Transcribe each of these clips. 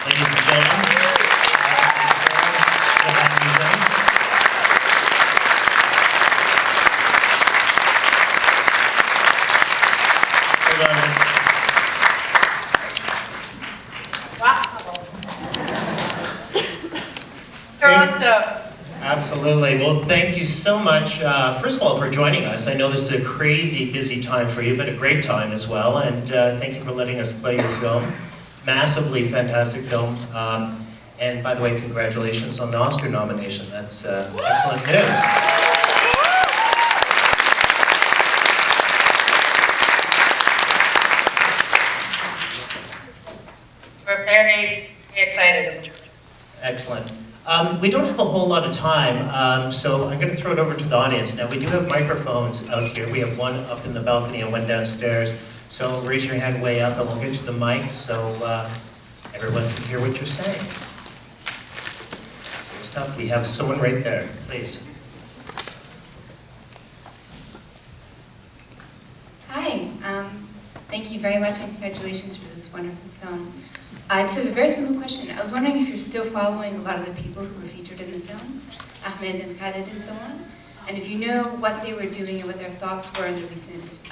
Ladies and gentlemen, Jehane Noujaim. Hold on. Absolutely. Well, thank you so much, first of all, for joining us. I know this is a crazy busy time for you, but a great time as well. And thank you for letting us play your film. Massively fantastic film. And by the way, congratulations on the Oscar nomination. That's excellent news. We're very excited. Excellent. We don't have a whole lot of time, so I'm going to throw it over to the audience. Now, we do have microphones out here. We have one up in the balcony and one downstairs. So raise your hand way up and we'll get you the mic so everyone can hear what you're saying. So first up, we have someone right there, please. Hi, thank you very much and congratulations for this wonderful film. I just have a very simple question. I was wondering if you're still following a lot of the people who were featured in the film, Ahmed and Khalid and so on, and if you know what they were doing and what their thoughts were in the recent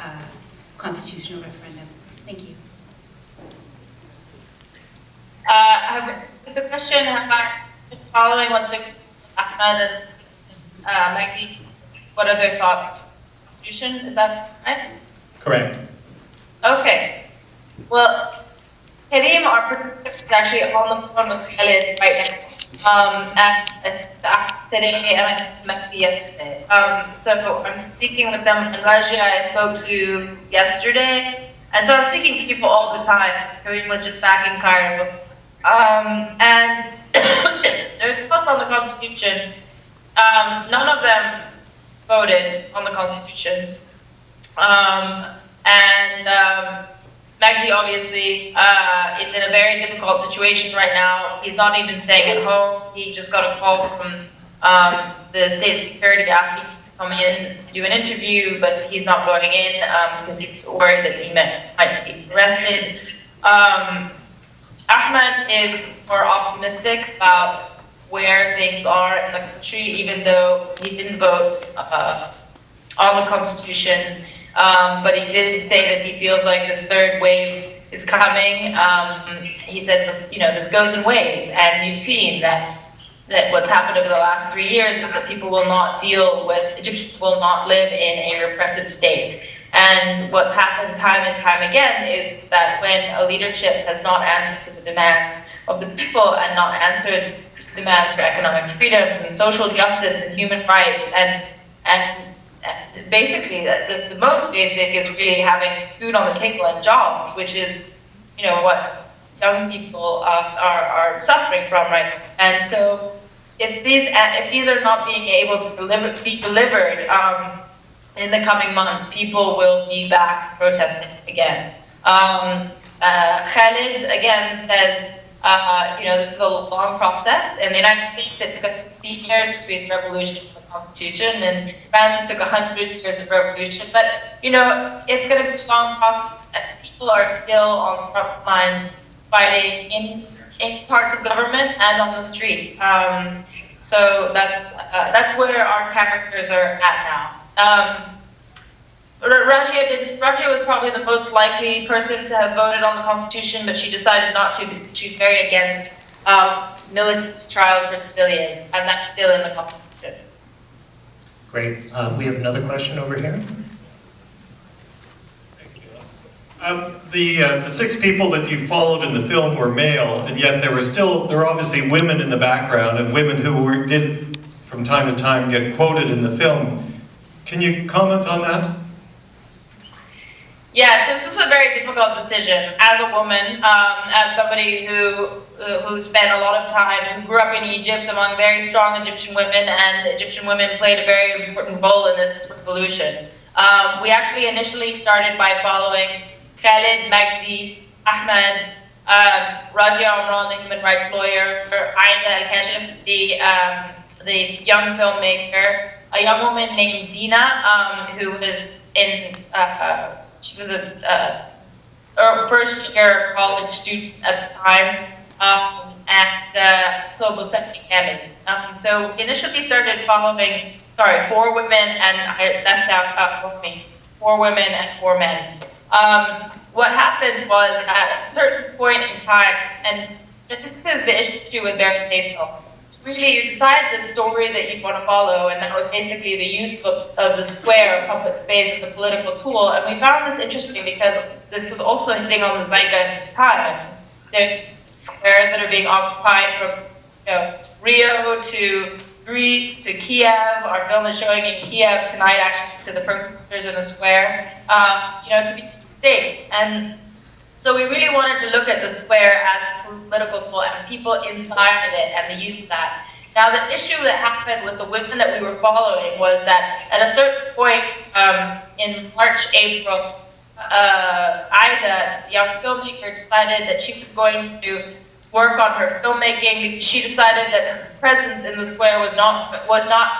constitutional referendum. Thank you. It's a question, have I been following what's been Ahmed and Maggie, what are their thoughts on the Constitution? Is that right? Correct. Okay. Well, Kareem, our producer, is actually on the phone with Khalid right now. And I spoke to Ahmed today and I spoke to Maggie yesterday. So I'm speaking with them, and Rajia I spoke to yesterday. And so I'm speaking to people all the time. Kareem was just back in Cairo. And their thoughts on the Constitution, none of them voted on the Constitution. Magdi obviously is in a very difficult situation right now. He's not even staying at home. He just got a call from the state security asking him to come in to do an interview, but he's not going in because he's worried that he might be arrested. Ahmed is more optimistic about where things are in the country, even though he didn't vote on the Constitution. But he did say that he feels like this third wave is coming. He said this goes in waves, and you've seen that what's happened over the last 3 years is that people will not Egyptians will not live in a repressive state. And what's happened time and time again is that when a leadership has not answered to the demands of the people and not answered demands for economic freedoms and social justice and human rights and basically the most basic is really having food on the table and jobs, which is what young people are suffering from right now. And so if these are not being able to be delivered in the coming months, people will be back protesting again. Khalid again says this is a long process. In the United States, it took us 16 years between the revolution and the Constitution, and in France, it took 100 years of revolution. But, it's going to be a long process, and people are still on the front lines fighting in parts of government and on the street. So that's where our characters are at now. Rajia was probably the most likely person to have voted on the Constitution, but she decided not to because she's very against military trials for civilians, and that's still in the Constitution. Great. We have another question over here. The 6 people that you followed in the film were male, and yet there were obviously women in the background, and women who did from time to time get quoted in the film. Can you comment on that? Yes, this was a very difficult decision as a woman, as somebody who spent a lot of time, who grew up in Egypt among very strong Egyptian women, and Egyptian women played a very important role in this revolution. We actually initially started by following Khalid, Magdi, Ahmed, Rajia Amran, the human rights lawyer, Aida Al-Kashif, the young filmmaker, a young woman named Dina, who was she was a first-year college student at the time, So Bosette Hammond. So initially started following, 4 women, and I left out 4 women and 4 men. What happened was at a certain point in time, and this is the issue with Verite film, really you decide the story that you want to follow, and that was basically the use of the square, public space, as a political tool. And we found this interesting because this was also hitting on the zeitgeist at the time. There's squares that are being occupied from Rio to Greece to Kiev. Our film is showing in Kiev tonight, actually, to the protesters in the square, to the States. And so we really wanted to look at the square as a political tool and people inside of it and the use of that. Now, the issue that happened with the women that we were following was that at a certain point in March, April, Ida, the young filmmaker, decided that she was going to work on her filmmaking because she decided that her presence in the square was not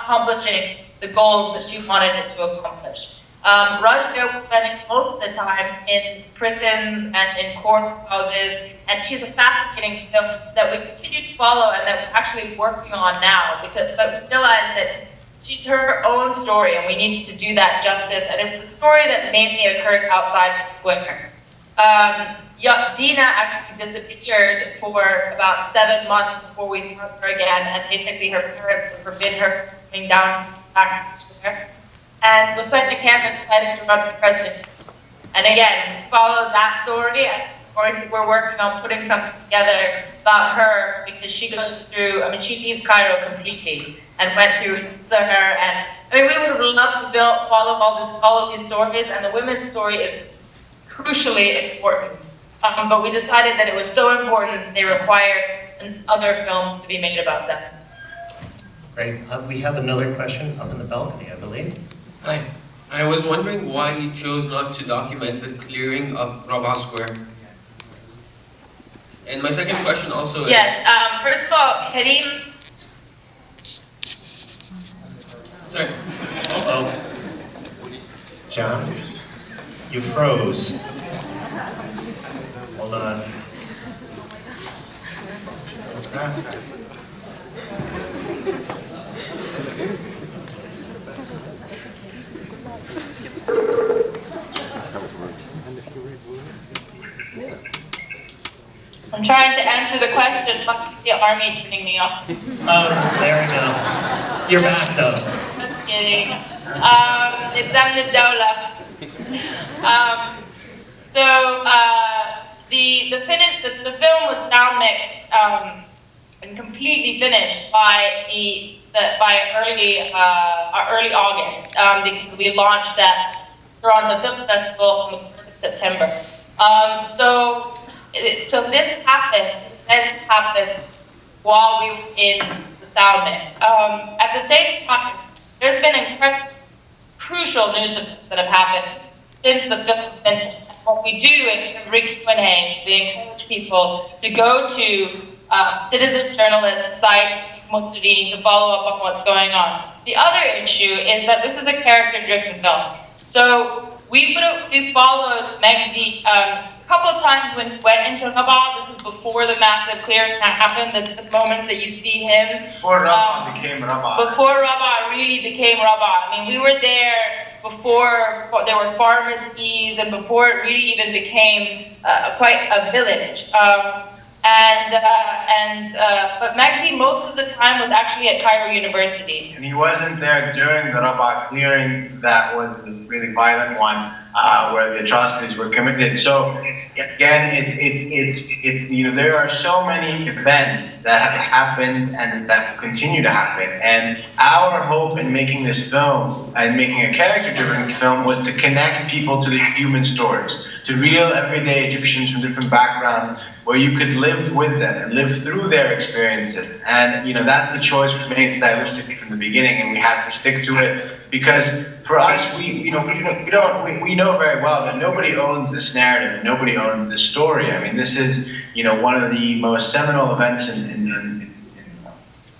accomplishing the goals that she wanted it to accomplish. Rajda was spending most of the time in prisons and in courthouses, and she's a fascinating film that we continue to follow and that we're actually working on now, but we realized that she's her own story and we needed to do that justice, and it's a story that mainly occurred outside the square. Dina actually disappeared for about 7 months before we found her again, and basically her parents forbid her from coming down back to the square. And Bosette Hammond decided to run for presidency. And again, we followed that story, and we're working on putting something together about her because she goes through, she leaves Cairo completely and went through Sahar. And we would love to follow all of these stories, and the women's story is crucially important. But we decided that it was so important they required other films to be made about them. Great. We have another question up in the balcony, I believe. Hi. I was wondering why you chose not to document the clearing of Rabah Square. And my second question also is... Yes, first of all, Karim... Sorry. Uh-oh. John, you froze. Hold on. Let's grab that. I'm trying to answer the question, must be the army turning me off. Oh, there we go. You're back though. Just kidding. It's Amn Dawla. The film was sound mixed and completely finished by early August because we launched at Toronto Film Festival on the 1st of September. So this happened while we were in the sound mix. At the same time, there's been incredible, crucial news that have happened since the film finished. What we do at Rick Q&A, we encourage people to go to citizen journalist site Mussolini to follow up on what's going on. The other issue is that this is a character-driven film. So we followed Megdi a couple of times when he went into Rabah. This is before the massive clearing happened, the moment that you see him. Before Rabah became Rabah. Before Rabah really became Rabah. We were there before there were pharmacies and before it really even became quite a village. But Magdi most of the time was actually at Cairo University. And he wasn't there during the Rabah clearing that was the really violent one, where the atrocities were committed. So again, it's there are so many events that have happened and that will continue to happen. And our hope in making this film and making a character-driven film was to connect people to the human stories, to real everyday Egyptians from different backgrounds, where you could live with them and live through their experiences. And that's the choice we made stylistically from the beginning, and we had to stick to it because for us, we know very well that nobody owns this narrative, nobody owns this story. This is one of the most seminal events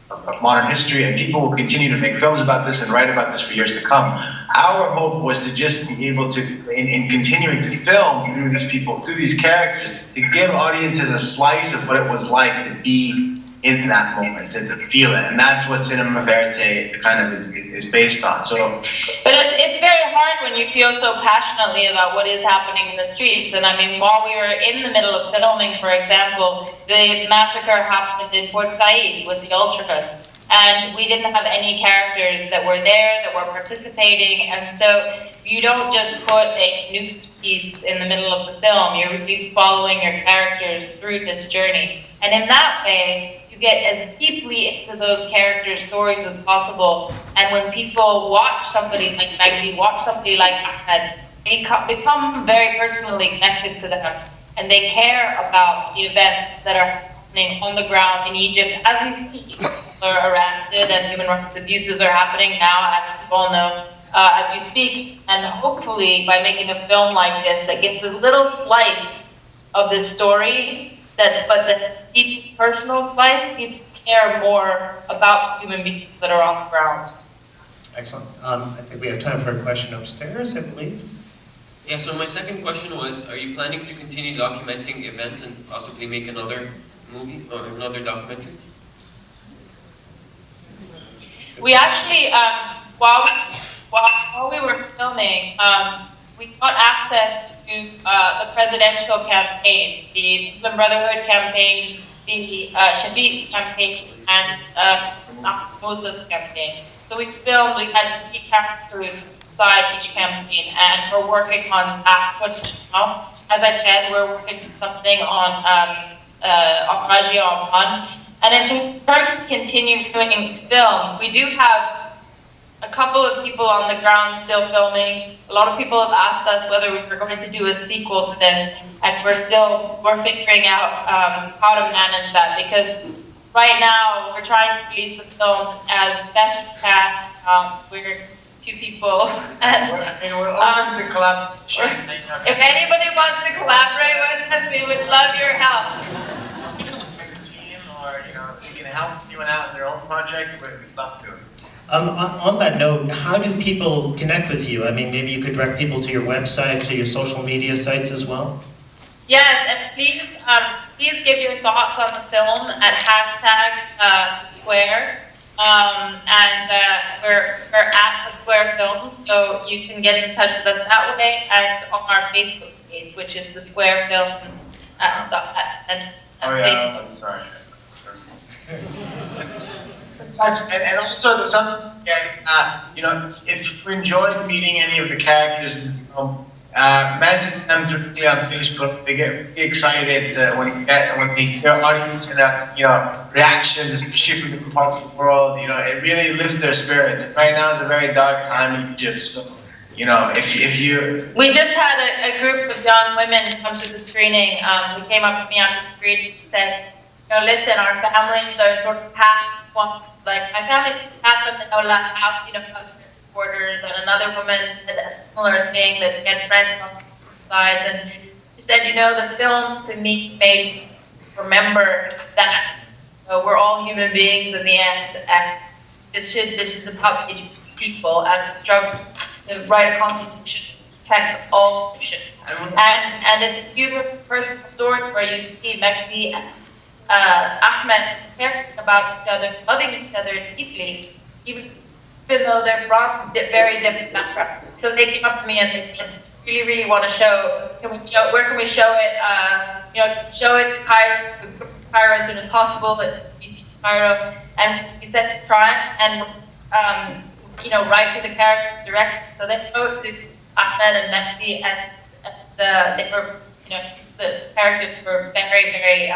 of modern history, and people will continue to make films about this and write about this for years to come. Our hope was to just be able to, in continuing to film through these people, through these characters, to give audiences a slice of what it was like to be in that moment, to feel it. And that's what cinema verite kind of is based on. So, but it's very hard when you feel so passionately about what is happening in the streets. And I mean, while we were in the middle of filming, for example, the massacre happened in Port Said with the ultras. And we didn't have any characters that were there, that were participating. And so you don't just put a news piece in the middle of the film. You're really following your characters through this journey. And in that way, you get as deeply into those characters' stories as possible. And when people watch somebody like Magdi, watch somebody like Ahmed, they become very personally connected to them. And they care about the events that are happening on the ground in Egypt as we speak. Are arrested and human rights abuses are happening now, as you all know, as we speak. And hopefully, by making a film like this that gives a little slice of this story, but the deep personal slice, people care more about human beings that are on the ground. Excellent. I think we have time for a question upstairs, I believe. Yeah, so my second question was, are you planning to continue documenting events and possibly make another movie or another documentary? We actually, while we were filming, we got access to the presidential campaign, the Muslim Brotherhood campaign, the Shafiq's campaign, and Musa's campaign. So we filmed, we had 3 camera crews inside each campaign, and we're working on that footage now. As I said, we're working on something on Raji Oman. And in terms of continuing to film, we do have a couple of people on the ground still filming. A lot of people have asked us whether we were going to do a sequel to this, and we're figuring out how to manage that, because right now we're trying to release the film as best we can. We're 2 people, and we're open to collaboration. If anybody wants to collaborate with us, we would love your help. Or, if you can help anyone out in their own project, we'd love to. On that note, how do people connect with you? I mean, maybe you could direct people to your website, to your social media sites as well? Yes, and please give your thoughts on the film at #The Square. We're at The Square Films, so you can get in touch with us that way, and on our Facebook page, which is The Square Film Facebook. I'm sorry. And also there's something, if you enjoyed meeting any of the characters in the film, message them directly on Facebook. They get really excited when they hear audience and reactions, especially from different parts of the world. It really lifts their spirits. Right now is a very dark time in Egypt, so if you. We just had a group of young women come to the screening. They came up to me after the screening and said, listen, our families are sort of half. Like, my family half of the Nola, half, supporters, and another woman said a similar thing, that she had friends on both sides, and she said, the film to me made me remember that we're all human beings in the end, and this is about people and the struggle to write a constitution that protects all nations. And it's a beautiful personal story where you see Magdi and Ahmed caring about each other, loving each other deeply, even though they're from very different backgrounds. So they came up to me and they said, really, really want to show, where can we show it? Show it in Cairo as soon as possible, but you see Cairo. And we said, try and, write to the characters directly. So they wrote to Ahmed and Mehdi, and they were, the characters were very, very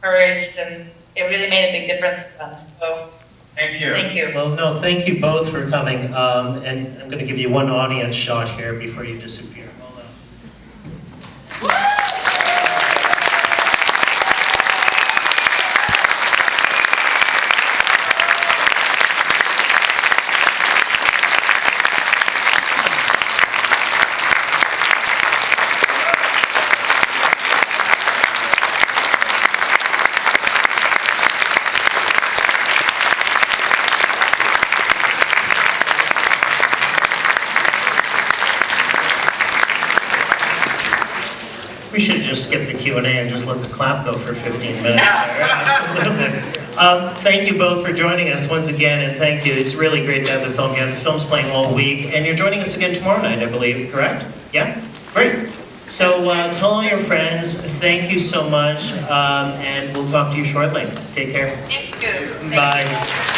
encouraged, and it really made a big difference to them. So thank you. Thank you. Well, no, thank you both for coming. And I'm going to give you one audience shot here before you disappear. Hold on. skip the Q&A and just let the clap go for 15 minutes. Absolutely. Thank you both for joining us once again, and thank you. It's really great to have the film here. The film's playing all week, and you're joining us again tomorrow night, I believe, correct? Yeah? Great. So tell all your friends, thank you so much, and we'll talk to you shortly. Take care. Thank you. Bye.